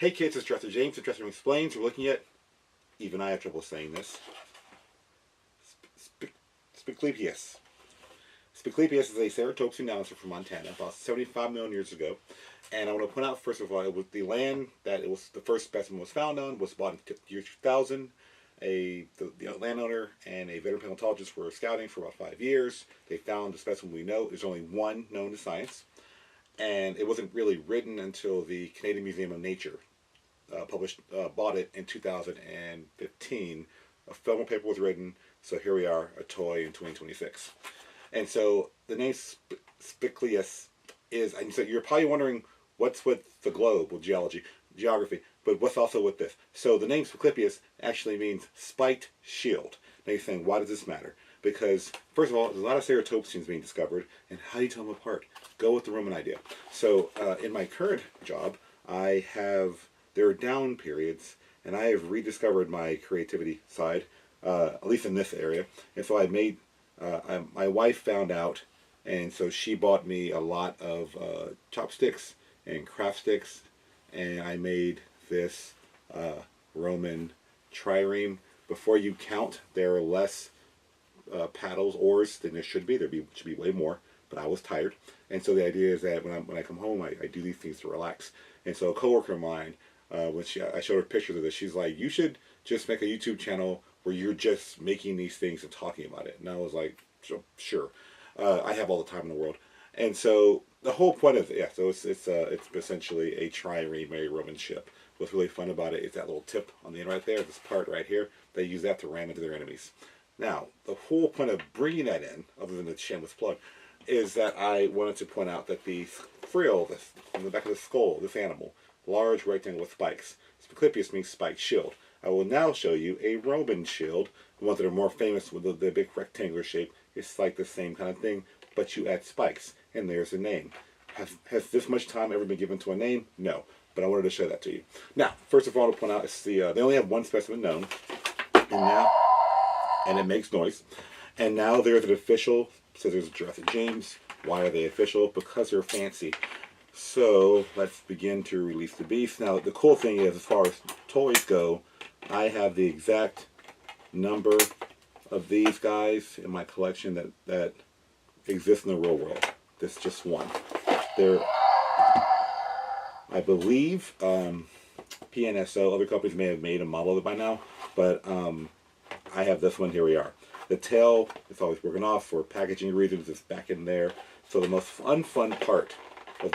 Hey kids, it's Jurassic James. It's Jurassic Explains. We're looking at, even I have trouble saying this, Spiclypeus. Spiclypeus is a ceratopsian dinosaur from Montana about 75 million years ago. And I want to point out, first of all, it was the land that it was the first specimen was found on was bought in the year 2000. The landowner and a veteran paleontologist were scouting for about 5 years. They found the specimen we know. There's only one known to science. And it wasn't really written until the Canadian Museum of Nature bought it in 2015. A formal paper was written, so here we are, a toy in 2026. And so the name Spiclypeus is, and so you're probably wondering what's with the globe, with geography, but what's also with this? So the name Spiclypeus actually means spiked shield. Now you're saying, why does this matter? Because, first of all, there's a lot of ceratopsians being discovered, and how do you tell them apart? Go with the Roman idea. So in my current job, there are down periods, and I have rediscovered my creativity side, at least in this area. And so my wife found out, and so she bought me a lot of chopsticks and craft sticks, and I made this Roman trireme. Before you count, there are less paddles, oars than there should be. Should be way more, but I was tired. And so the idea is that when I come home, I do these things to relax. And so a coworker of mine, when I showed her pictures of this, she's like, you should just make a YouTube channel where you're just making these things and talking about it. And I was like, sure. I have all the time in the world. And so the whole point of it, yeah, so it's essentially a trireme, a Roman ship. What's really fun about it is that little tip on the end right there, this part right here, they use that to ram into their enemies. Now, the whole point of bringing that in, other than the shameless plug, is that I wanted to point out that the frill on the back of the skull, this animal, large rectangle with spikes. Spiclypeus means spiked shield. I will now show you a Roman shield, the ones that are more famous with the big rectangular shape. It's like the same kind of thing, but you add spikes, and there's the name. Has this much time ever been given to a name? No, but I wanted to show that to you. Now, first of all, to point out, it's they only have one specimen known, and it makes noise. And now there's an official, says there's Jurassic James. Why are they official? Because they're fancy. So let's begin to release the beast. Now the cool thing is, as far as toys go, I have the exact number of these guys in my collection that exist in the real world. This is just one. They're, I believe, PNSO. Other companies may have made a model of it by now, but I have this one. Here we are. The tail is always broken off for packaging reasons. It's back in there. So the most unfun part of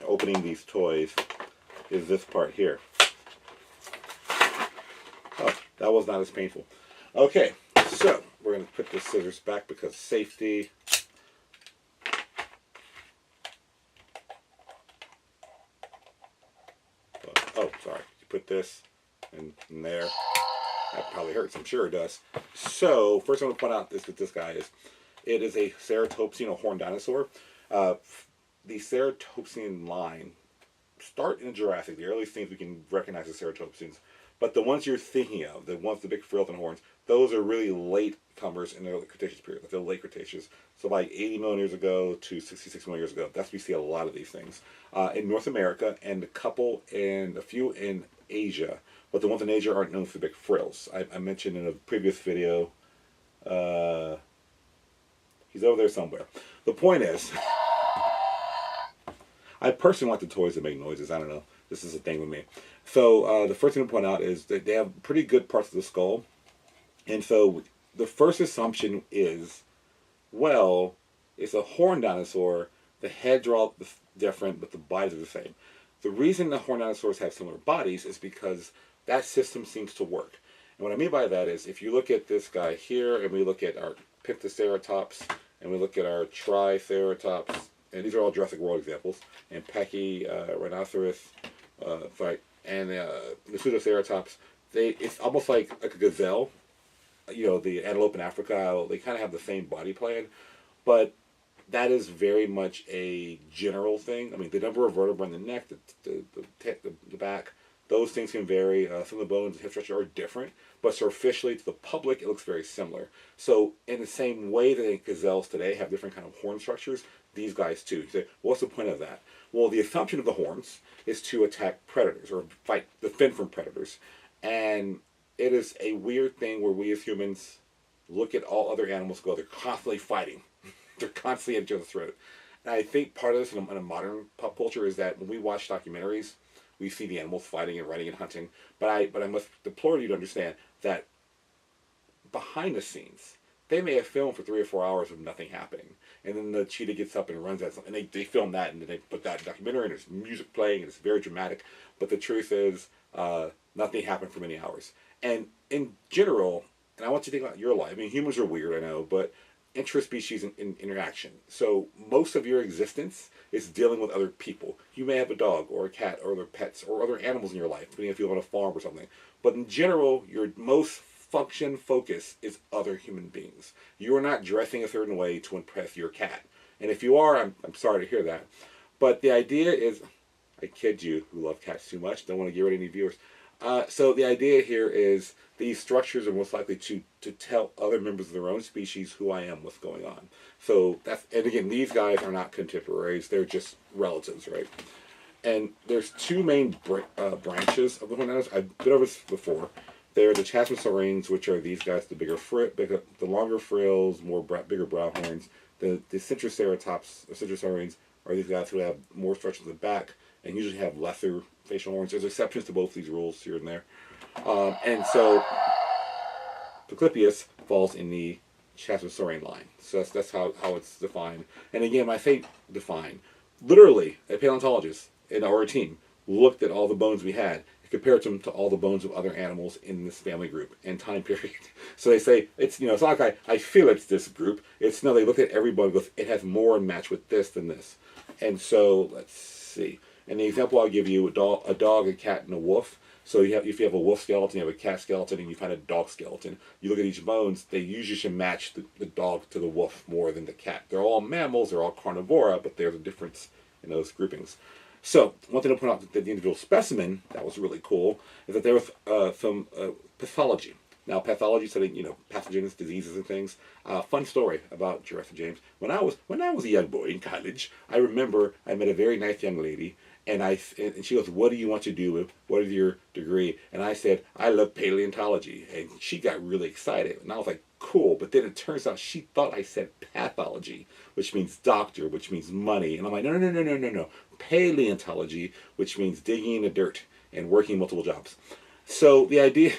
opening these toys is this part here. Oh, that was not as painful. Okay, so we're going to put the scissors back because safety. Oh, sorry. You put this in there. That probably hurts. I'm sure it does. So, first I want to point out what this guy is. It is a ceratopsian, a horned dinosaur. The ceratopsian line start in Jurassic. The earliest things we can recognize as ceratopsians. But the ones you're thinking of, the ones with the big frills and horns, those are really late comers in the early Cretaceous period. Like the late Cretaceous. So like 80 million years ago to 66 million years ago. That's where we see a lot of these things. In North America, and a few in Asia. But the ones in Asia aren't known for the big frills. I mentioned in a previous video, he's over there somewhere. The point is, I personally like the toys that make noises. I don't know. This is a thing with me. So the first thing to point out is that they have pretty good parts of the skull. And so the first assumption is, well, it's a horned dinosaur. The heads are all different, but the bodies are the same. The reason the horned dinosaurs have similar bodies is because that system seems to work. And what I mean by that is, if you look at this guy here, and we look at our Pentaceratops, and we look at our Triceratops, and these are all Jurassic World examples, and Pechy, Rhinoceros, and the Pseudoceratops, it's almost like a gazelle. You know, the antelope in Africa, they kind of have the same body plan, but that is very much a general thing. I mean, the number of vertebrae in the neck, the back, those things can vary. Some of the bones and hip structure are different, but superficially to the public, it looks very similar. So in the same way that gazelles today have different kind of horn structures, these guys too. You say, what's the point of that? Well, the assumption of the horns is to attack predators or defend from predators. And it is a weird thing where we as humans look at all other animals and go, they're constantly fighting. They're constantly at each other's throat. And I think part of this in a modern pop culture is that when we watch documentaries, we see the animals fighting and running and hunting. But I must deplore you to understand that behind the scenes, they may have filmed for 3 or 4 hours of nothing happening. And then the cheetah gets up and runs at something. And they film that and then they put that in documentary and there's music playing and it's very dramatic. But the truth is, nothing happened for many hours. And in general, and I want you to think about your life. I mean, humans are weird, I know, but interspecies in interaction. So most of your existence is dealing with other people. You may have a dog or a cat or other pets or other animals in your life, depending if you live on a farm or something. But in general, your most focus is other human beings. You are not dressing a certain way to impress your cat. And if you are, I'm sorry to hear that. But the idea is, I kid you, who love cats too much, don't want to get rid of any viewers. So the idea here is these structures are most likely to tell other members of their own species who I am, what's going on. So and again, these guys are not contemporaries, they're just relatives, right? And there's two main branches of the horned dinosaurs. I've been over this before. They're the chasmosaurines, which are these guys, the longer frills, bigger brow horns. The centroceratops, or centrosaurines, are these guys who have more structure in the back and usually have lesser facial horns. There's exceptions to both these rules here and there. And so Spiclypeus falls in the chasmosaurine line. So that's how it's defined. And again, when I say defined, literally, a paleontologist in our team looked at all the bones we had and compared them to all the bones of other animals in this family group and time period. So they say, it's not like I feel it's this group. No, they look at every bone and goes, it has more in match with this than this. And so, let's see. And the example I'll give you, a dog, a cat, and a wolf. So if you have a wolf skeleton, you have a cat skeleton, and you find a dog skeleton. You look at each bones, they usually should match the dog to the wolf more than the cat. They're all mammals, they're all carnivora, but there's a difference in those groupings. So one thing to point out that the individual specimen, that was really cool, is that there was some pathology. Now, pathology, studying pathogens, diseases, and things. Fun story about Jurassic James. When I was a young boy in college, I remember I met a very nice young lady, and she goes, "What do you want to do? What is your degree?" And I said, "I love paleontology." And she got really excited, and I was like, "Cool." But then it turns out she thought I said pathology, which means doctor, which means money. And I'm like, no. Paleontology, which means digging in the dirt and working multiple jobs. So the idea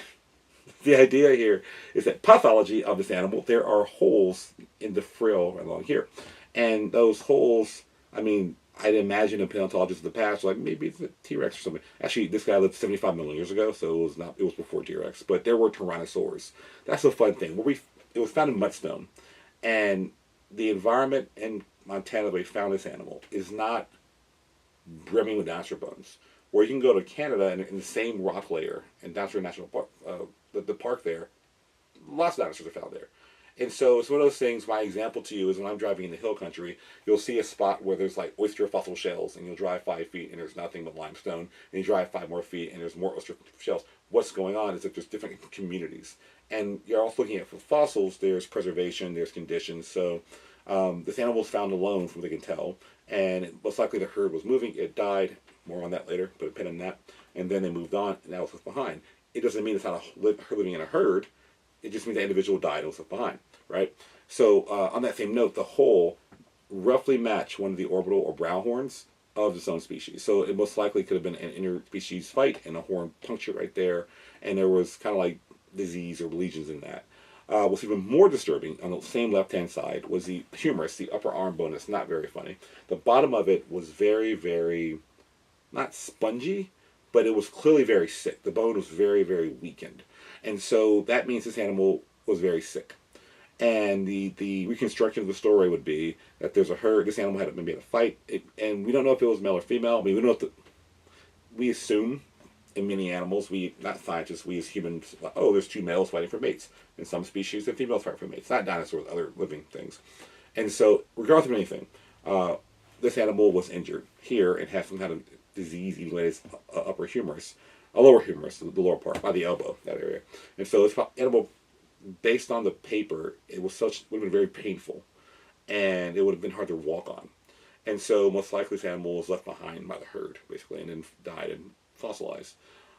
here is that pathology of this animal, there are holes in the frill right along here. And those holes, I mean, I'd imagine a paleontologist in the past, like maybe it's a T-Rex or something. Actually, this guy lived 75 million years ago, so it was before T-Rex. But there were tyrannosaurs. That's a fun thing. It was found in mudstone. And the environment in Montana where we found this animal is not brimming with dinosaur bones. Where you can go to Canada and in the same rock layer in Dinosaur National Park, the park there, lots of dinosaurs are found there. And so it's one of those things, my example to you is when I'm driving in the hill country, you'll see a spot where there's like oyster fossil shells, and you'll drive 5 feet and there's nothing but limestone, and you drive 5 more feet and there's more oyster shells. What's going on is that there's different communities. And you're also looking at for fossils, there's preservation, there's conditions. So this animal was found alone from what they can tell, and most likely the herd was moving, it died. More on that later, put a pin in that. And then they moved on, and that was left behind. It doesn't mean it's not her living in a herd. It just means the individual died and was left behind, right? So on that same note, the hole roughly matched one of the orbital or brow horns of its own species. So it most likely could have been an interspecies fight, and a horn punctured right there, and there was kind of like disease or lesions in that. What's even more disturbing, on the same left-hand side, was the humerus, the upper arm bone. It's not very funny. The bottom of it was very, very... not spongy, but it was clearly very sick. The bone was very, very weakened. And so that means this animal was very sick. And the reconstruction of the story would be that there's a herd, this animal had maybe had a fight, and we don't know if it was male or female. I mean, we assume in many animals, not scientists, we as humans, there's 2 males fighting for mates. In some species, the females fight for mates, not dinosaurs, other living things. And so, regardless of anything, this animal was injured here and had some kind of disease even with its upper humerus, a lower humerus, the lower part, by the elbow, that area. And so this animal, based on the paper, would have been very painful, and it would have been hard to walk on. And so most likely this animal was left behind by the herd, basically, and then died and fossilized.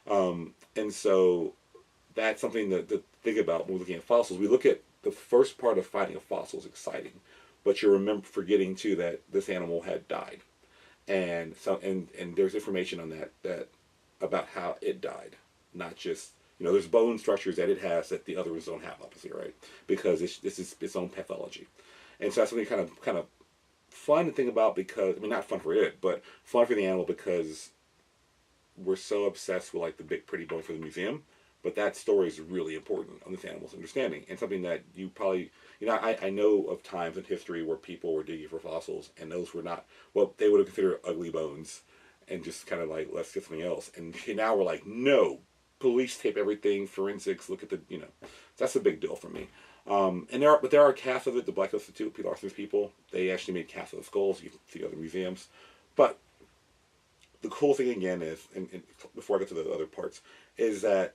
And so that's something to think about when we're looking at fossils. We look at the first part of finding a fossil is exciting, but you're forgetting too that this animal had died, and so and there's information on that about how it died, not just there's bone structures that it has that the other ones don't have, obviously, right? Because this is its own pathology, and so that's something kind of fun to think about because I mean not fun for it, but fun for the animal because we're so obsessed with like the big pretty bone for the museum, but that story is really important on this animal's understanding and something that you probably I know of times in history where people were digging for fossils and those were not what they would have considered ugly bones and just kind of like let's get something else, and now we're like no, police tape everything, forensics, look at the that's a big deal for me. And there are casts of it. The Black Institute, Pete Larson's people, they actually made casts of the skulls. You can see other museums, but the cool thing again is, and before I get to the other parts, is that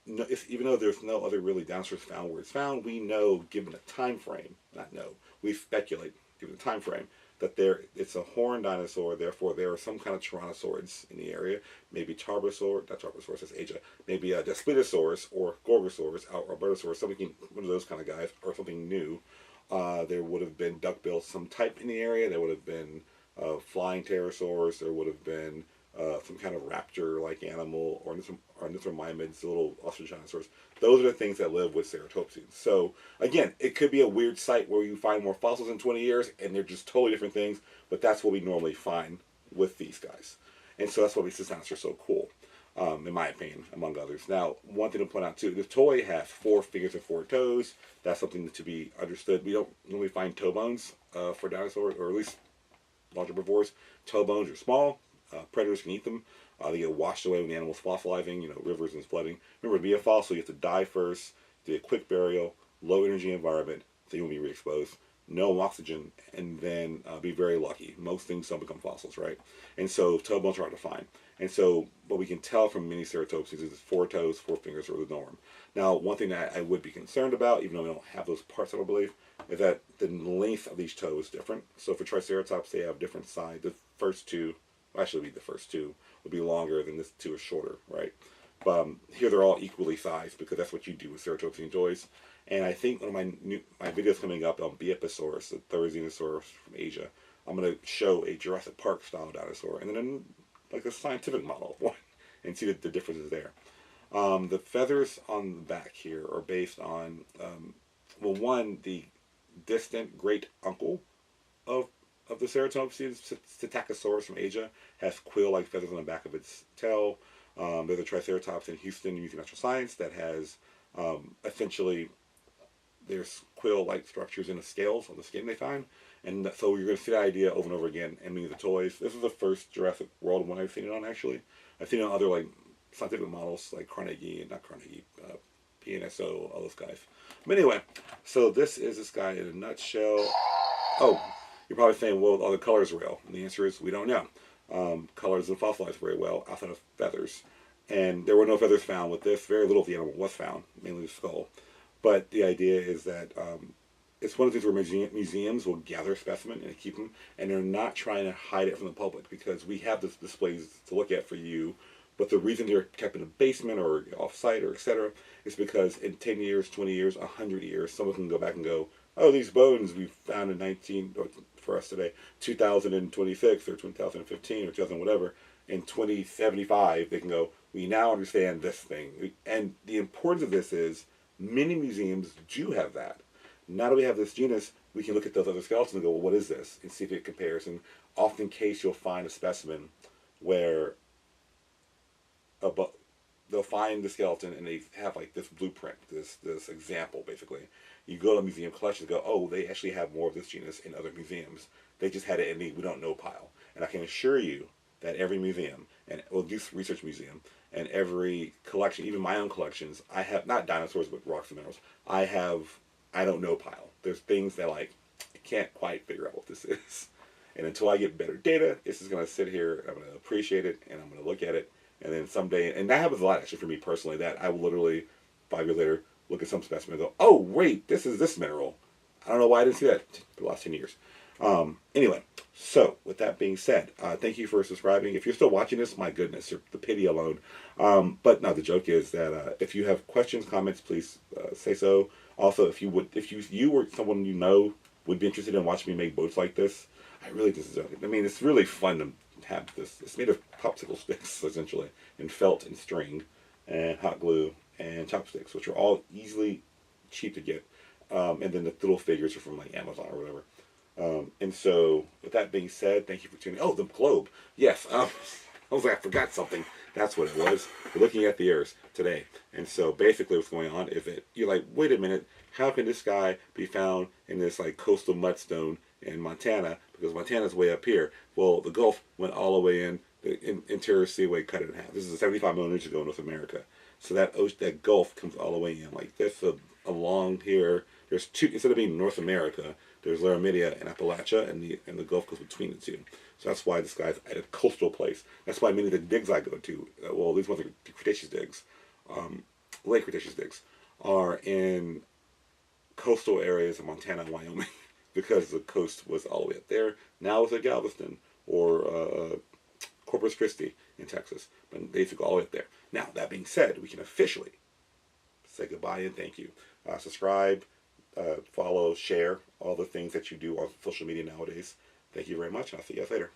even though there's no other really dinosaurs found where it's found, we know, given a time frame, not know, we speculate, given a time frame, that it's a horned dinosaur, therefore there are some kind of tyrannosaurids in the area, maybe Tarbosaur, not Tarbosaurus, that's Asia, maybe a Spiclypeus or Gorgosaurus, or Albertosaurus, something, one of those kind of guys, or something new. There would have been duckbill, some type in the area, there would have been flying pterosaurs, there would have been some kind of raptor-like animal, or ornithomimids, the little ostrich dinosaurs. Those are the things that live with ceratopsians. So, again, it could be a weird site where you find more fossils in 20 years, and they're just totally different things, but that's what we normally find with these guys. And so that's what makes this dinosaur so cool, in my opinion, among others. Now, one thing to point out, too, the toy has 4 fingers and 4 toes. That's something to be understood. We don't normally find toe bones for dinosaurs, or at least larger herbivores. Toe bones are small. Predators can eat them. They get washed away when the animal's fossilizing, rivers and flooding. Remember, to be a fossil, you have to die first, do a quick burial, low energy environment, so you won't be re-exposed, no oxygen, and then be very lucky. Most things don't become fossils, right? And so toe bones are hard to find. And so what we can tell from many ceratopsians is 4 toes, 4 fingers are the norm. Now, one thing that I would be concerned about, even though we don't have those parts, I don't believe, is that the length of each toe is different. So for Triceratops, they have different size. The first 2, actually the first 2, would be longer than this 2 is shorter, right? But here they're all equally sized because that's what you do with ceratopsian toys. And I think one of my videos coming up on Bioposaurus, the Therizinosaurus from Asia, I'm going to show a Jurassic Park style dinosaur and then like a scientific model of one and see the differences there. The feathers on the back here are based on, well, one, the distant great uncle of the ceratopsians, Psittacosaurus from Asia, has quill-like feathers on the back of its tail. There's a Triceratops in Houston Museum of Natural Science that has essentially there's quill-like structures in the scales on the skin they find. And so you're going to see that idea over and over again in many of the toys. This is the first Jurassic World one I've seen it on, actually. I've seen it on other like scientific models like PNSO, all those guys. But anyway, so this is this guy in a nutshell. Oh, you're probably saying, well, are the colors real? And the answer is we don't know. Colors don't fossilize very well outside of feathers. And there were no feathers found with this. Very little of the animal was found, mainly the skull. But the idea is that it's one of the things where museums will gather a specimen and keep them, and they're not trying to hide it from the public because we have this displays to look at for you. But the reason they're kept in a basement or off-site or etc. is because in 10 years, 20 years, 100 years, someone can go back and go, oh, these bones we found in for us today, 2026 or 2015 or 2000 whatever, in 2075, they can go, we now understand this thing. And the importance of this is many museums do have that. Now that we have this genus, we can look at those other skeletons and go, well, what is this? And see if it compares. And often in case you'll find a specimen where they'll find the skeleton and they have like this blueprint, this example basically. You go to a museum collection and go, oh, they actually have more of this genus in other museums. They just had it in the we don't know pile. And I can assure you that every museum, and well, this research museum, and every collection, even my own collections, I have, not dinosaurs, but rocks and minerals, I don't know pile. There's things that like, I can't quite figure out what this is. And until I get better data, this is going to sit here, I'm going to appreciate it, and I'm going to look at it. And then someday, and that happens a lot actually for me personally, that I will literally, 5 years later, look at some specimen and go, oh, wait, this is this mineral. I don't know why I didn't see that for the last 10 years. Anyway, so with that being said, thank you for subscribing. If you're still watching this, my goodness, the pity alone. But no, the joke is that if you have questions, comments, please say so. Also, if you were someone you know would be interested in watching me make boats like this, I really just, I mean, it's really fun to have this. It's made of popsicle sticks essentially, and felt and string, and hot glue and chopsticks, which are all easily cheap to get. And then the little figures are from like Amazon or whatever. And so, with that being said, thank you for tuning. Oh, the globe. Yes. I was like, I forgot something. That's what it was. We're looking at the Earth today. And so, basically, what's going on is that you're like, wait a minute, how can this guy be found in this like coastal mudstone in Montana? Because Montana's way up here. Well, the Gulf went all the way in. The interior seaway cut it in half. This is 75 million years ago in North America. So that ocean, that Gulf comes all the way in. Like this along here. There's two, instead of being North America, there's Laramidia and Appalachia, and the Gulf goes between the two. So that's why this guy's at a coastal place. That's why many of the digs I go to, well, these ones are Cretaceous digs, late Cretaceous digs, are in coastal areas of Montana and Wyoming because the coast was all the way up there. Now it's at Galveston or Corpus Christi in Texas, but they took all the way up there. Now, that being said, we can officially say goodbye and thank you. Subscribe, follow, share, all the things that you do on social media nowadays. Thank you very much, and I'll see you guys later.